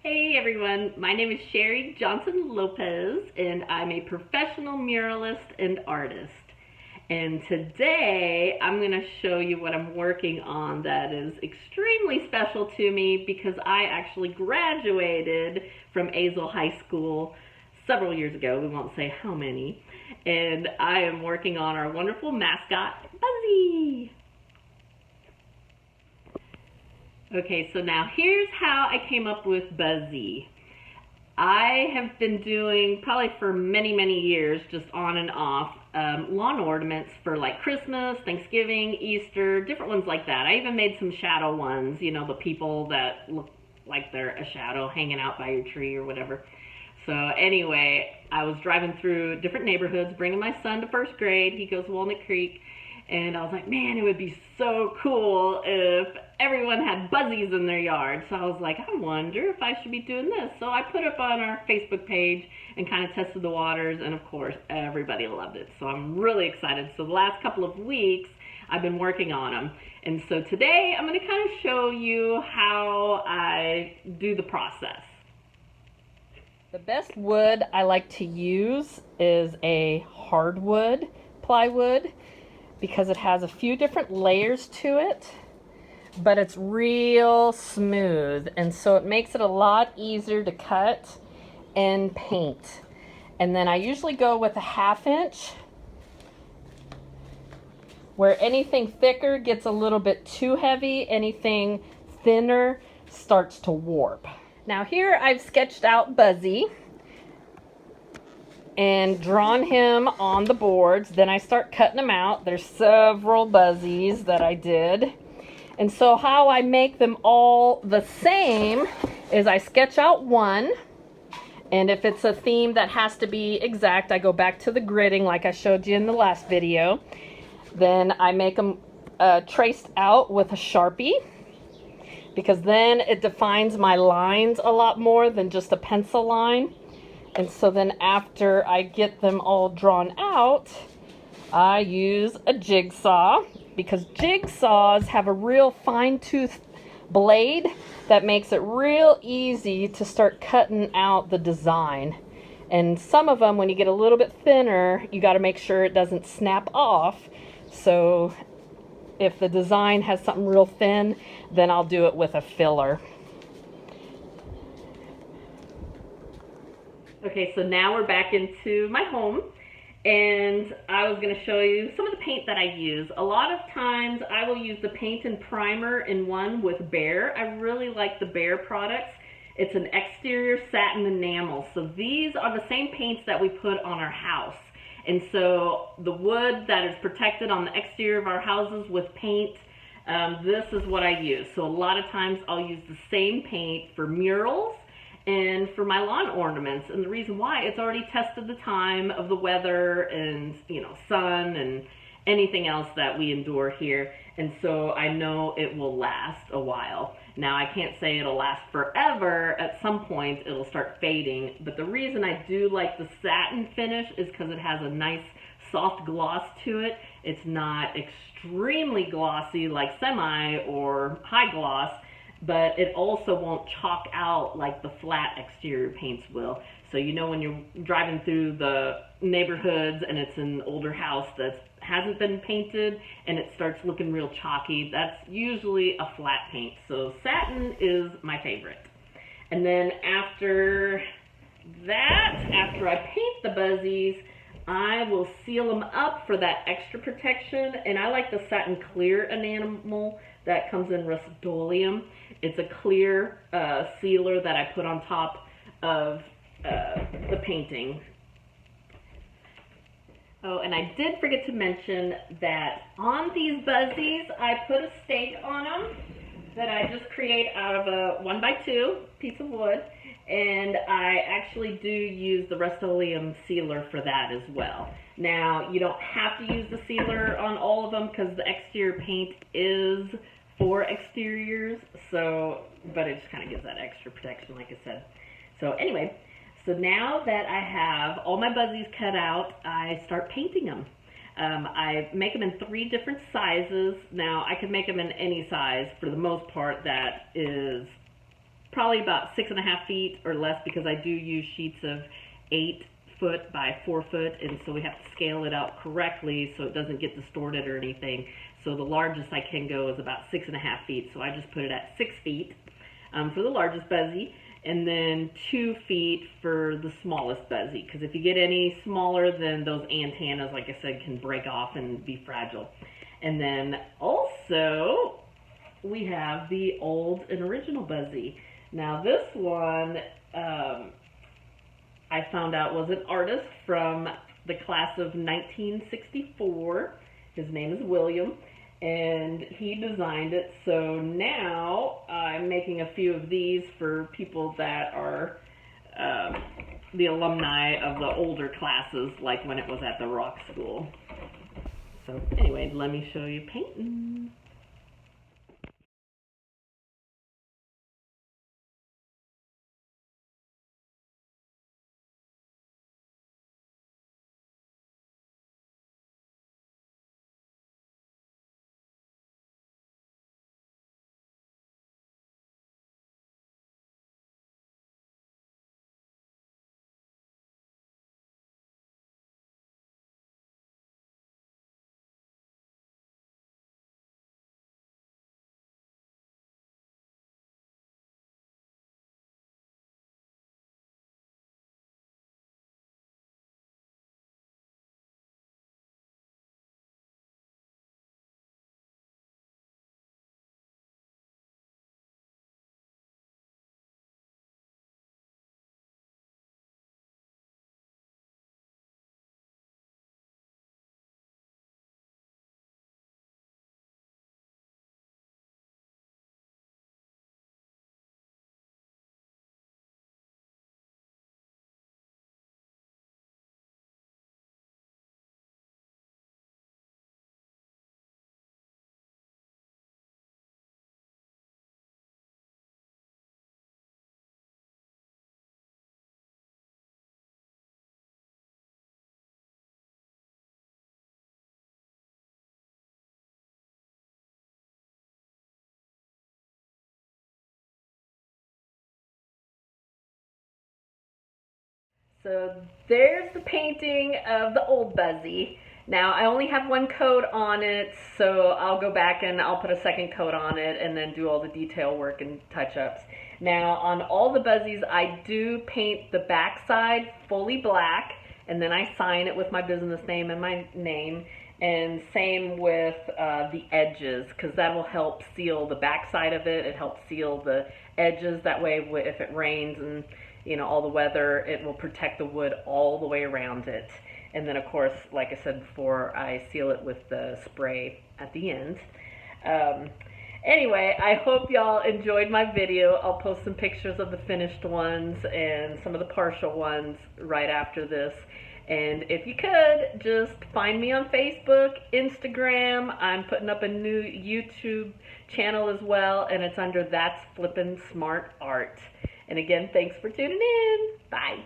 Hey everyone, my name is Sherry Johnson Lopez and I'm a professional muralist and artist. And today I'm going to show you what I'm working on that is extremely special to me because I actually graduated from Azle High School several years ago. We won't say how many. And I am working on our wonderful mascot, Buzzy. Okay, so now here's how I came up with Buzzy. I have been doing, probably for many, many years, just on and off, lawn ornaments for like Christmas, Thanksgiving, Easter, different ones like that. I even made some shadow ones, the people that look like they're a shadow hanging out by your tree or whatever. So anyway, I was driving through different neighborhoods, bringing my son to first grade. He goes to Walnut Creek. And I was like, man, it would be so cool if everyone had Buzzies in their yard. So I was like, I wonder if I should be doing this. So I put up on our Facebook page and kind of tested the waters. And of course, everybody loved it. So I'm really excited. So the last couple of weeks, I've been working on them. And so today, I'm going to kind of show you how I do the process. The best wood I like to use is a hardwood plywood, because it has a few different layers to it, but it's real smooth, and so it makes it a lot easier to cut and paint. And then I usually go with a 1/2 inch, where anything thicker gets a little bit too heavy, anything thinner starts to warp. Now here I've sketched out Buzzy and drawn him on the boards. Then I start cutting them out. There's several Buzzies that I did. And so how I make them all the same is I sketch out one, and if it's a theme that has to be exact, I go back to the gridding like I showed you in the last video. Then I make them traced out with a Sharpie, because then it defines my lines a lot more than just a pencil line. And so then after I get them all drawn out, I use a jigsaw, because jigsaws have a real fine-tooth blade that makes it real easy to start cutting out the design. And some of them, when you get a little bit thinner, you got to make sure it doesn't snap off. So if the design has something real thin, then I'll do it with a filler. Okay, so now we're back into my home, and I was going to show you some of the paint that I use. A lot of times I will use the paint and primer in one with Behr. I really like the Behr products. It's an exterior satin enamel. So these are the same paints that we put on our house. And so the wood that is protected on the exterior of our houses with paint, this is what I use. So a lot of times I'll use the same paint for murals and for my lawn ornaments. And the reason why, it's already tested the time of the weather and sun and anything else that we endure here, and so I know it will last a while. Now I can't say it'll last forever. At some point it'll start fading, but the reason I do like the satin finish is because it has a nice soft gloss to it. It's not extremely glossy like semi or high gloss, but it also won't chalk out like the flat exterior paints will. So when you're driving through the neighborhoods and it's an older house that hasn't been painted and it starts looking real chalky, that's usually a flat paint. So satin is my favorite. And then after that, after I paint the Buzzies, I will seal them up for that extra protection. And I like the satin clear enamel that comes in Rust-Oleum. It's a clear sealer that I put on top of the painting. Oh, and I did forget to mention that on these Buzzies, I put a stake on them that I just create out of a 1x2 piece of wood. And I actually do use the Rust-Oleum sealer for that as well. Now, you don't have to use the sealer on all of them because the exterior paint is for exteriors, but it just kind of gives that extra protection, like I said. So anyway, so now that I have all my Buzzies cut out, I start painting them. I make them in 3 different sizes. Now, I can make them in any size for the most part that is probably about 6.5 feet or less because I do use sheets of 8 foot by 4 foot, and so we have to scale it out correctly so it doesn't get distorted or anything. So the largest I can go is about 6.5 feet, so I just put it at 6 feet for the largest Buzzy, and then 2 feet for the smallest Buzzy, because if you get any smaller, then those antennas, like I said, can break off and be fragile. And then also we have the old and original Buzzy. Now this one I found out was an artist from the class of 1964. His name is William, and he designed it. So now I'm making a few of these for people that are the alumni of the older classes, like when it was at the rock school. So anyway, let me show you painting. So there's the painting of the old Buzzy. Now I only have one coat on it, so I'll go back and I'll put a second coat on it and then do all the detail work and touch-ups. Now on all the Buzzies, I do paint the backside fully black, and then I sign it with my business name and my name. And same with the edges, because that will help seal the backside of it. It helps seal the edges. That way, if it rains and all the weather, it will protect the wood all the way around it. And then, of course, like I said before, I seal it with the spray at the end. Anyway, I hope y'all enjoyed my video. I'll post some pictures of the finished ones and some of the partial ones right after this. And if you could, just find me on Facebook, Instagram. I'm putting up a new YouTube channel as well, and it's under That's Flippin' Smart Art. And again, thanks for tuning in. Bye.